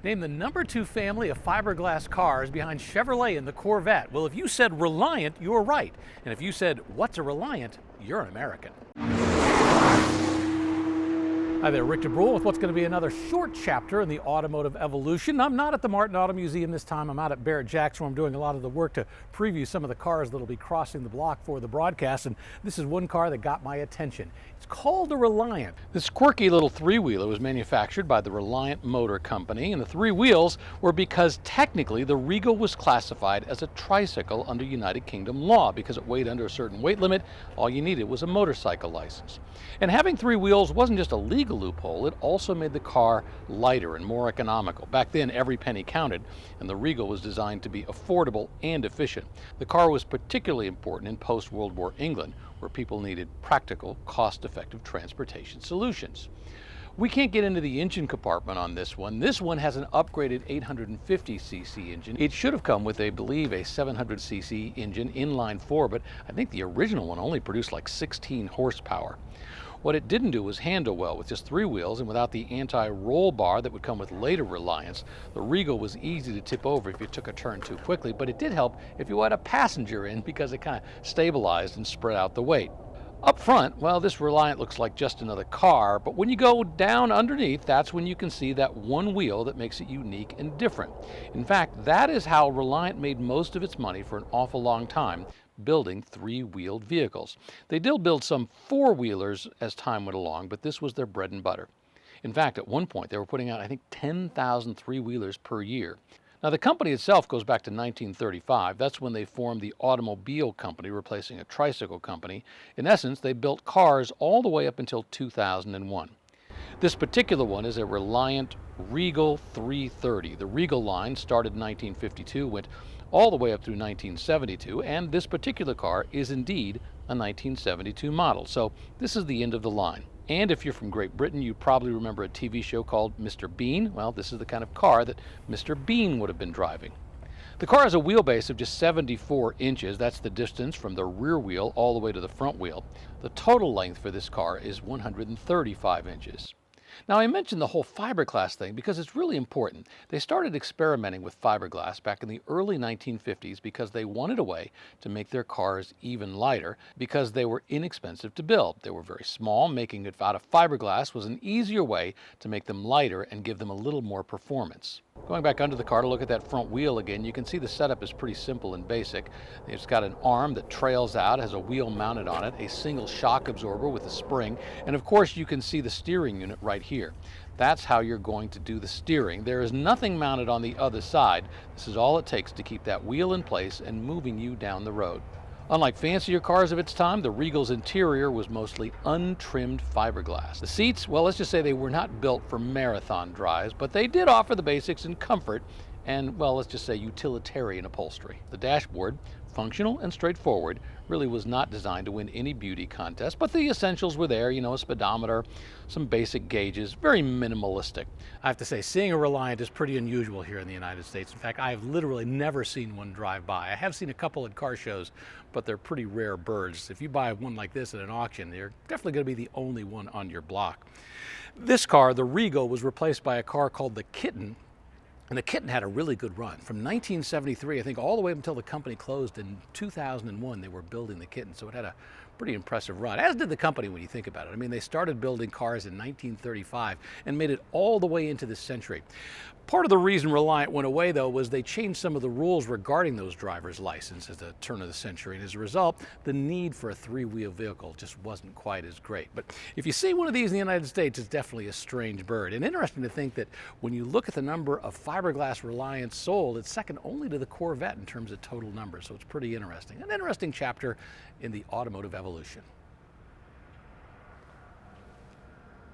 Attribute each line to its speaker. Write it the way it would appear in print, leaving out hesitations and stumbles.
Speaker 1: Name the number 2 family of fiberglass cars behind Chevrolet and the Corvette. Well, if you said Reliant, you're right. And if you said, what's a Reliant, you're an American. Hi there, Rick DeBrule with what's going to be another short chapter in the automotive evolution. I'm not at the Martin Auto Museum this time. I'm out at Barrett-Jackson where I'm doing a lot of the work to preview some of the cars that will be crossing the block for the broadcast. And this is one car that got my attention. It's called the Reliant. This quirky little three-wheeler was manufactured by the Reliant Motor Company, and the 3 wheels were because technically the Regal was classified as a tricycle under United Kingdom law. Because it weighed under a certain weight limit, all you needed was a motorcycle license. And having 3 wheels wasn't just a legal loophole, it also made the car lighter and more economical. Back then, every penny counted, and the Regal was designed to be affordable and efficient. The car was particularly important in post-World War England, where people needed practical, cost-effective transportation solutions. We can't get into the engine compartment on this one. This one has an upgraded 850cc engine. It should have come with, I believe, a 700cc engine inline 4, but I think the original one only produced like 16 horsepower. What it didn't do was handle well with just 3 wheels, and without the anti-roll bar that would come with later Reliants. The Regal was easy to tip over if you took a turn too quickly, but it did help if you had a passenger in because it kind of stabilized and spread out the weight. Up front, well, this Reliant looks like just another car, but when you go down underneath, that's when you can see that one wheel that makes it unique and different. In fact, that is how Reliant made most of its money for an awful long time, building 3-wheeled vehicles. They did build some 4-wheelers as time went along, but this was their bread and butter. In fact, at one point, they were putting out, I think, 10,000 3-wheelers per year. Now, the company itself goes back to 1935. That's when they formed the automobile company, replacing a tricycle company. In essence, they built cars all the way up until 2001. This particular one is a Reliant Regal 330. The Regal line started in 1952, went all the way up through 1972, and this particular car is indeed a 1972 model. So this is the end of the line. And if you're from Great Britain, you probably remember a TV show called Mr. Bean. Well, this is the kind of car that Mr. Bean would have been driving. The car has a wheelbase of just 74 inches. That's the distance from the rear wheel all the way to the front wheel. The total length for this car is 135 inches. Now, I mentioned the whole fiberglass thing because it's really important. They started experimenting with fiberglass back in the early 1950s because they wanted a way to make their cars even lighter because they were inexpensive to build. They were very small. Making it out of fiberglass was an easier way to make them lighter and give them a little more performance. Going back under the car to look at that front wheel again, you can see the setup is pretty simple and basic. It's got an arm that trails out, has a wheel mounted on it, a single shock absorber with a spring, and of course you can see the steering unit right here. That's how you're going to do the steering. There is nothing mounted on the other side. This is all it takes to keep that wheel in place and moving you down the road. Unlike fancier cars of its time, the Regal's interior was mostly untrimmed fiberglass. The seats, well, let's just say they were not built for marathon drives, but they did offer the basics in comfort and, well, let's just say utilitarian upholstery. The dashboard, functional and straightforward, really was not designed to win any beauty contest, but the essentials were there, a speedometer, some basic gauges, very minimalistic. I have to say, seeing a Reliant is pretty unusual here in the United States. In fact, I have literally never seen one drive by. I have seen a couple at car shows, but they're pretty rare birds. If you buy one like this at an auction, they're definitely going to be the only one on your block. This car, the Regal, was replaced by a car called the Kitten. And the Kitten had a really good run. From 1973, I think, all the way up until the company closed in 2001, they were building the Kitten. So it had a pretty impressive run, as did the company when you think about it. I mean, they started building cars in 1935 and made it all the way into this century. Part of the reason Reliant went away, though, was they changed some of the rules regarding those driver's licenses at the turn of the century. And as a result, the need for a 3-wheel vehicle just wasn't quite as great. But if you see one of these in the United States, it's definitely a strange bird. And interesting to think that when you look at the number of fiberglass Reliants sold, it's second only to the Corvette in terms of total numbers. So it's pretty interesting. An interesting chapter in the automotive evolution.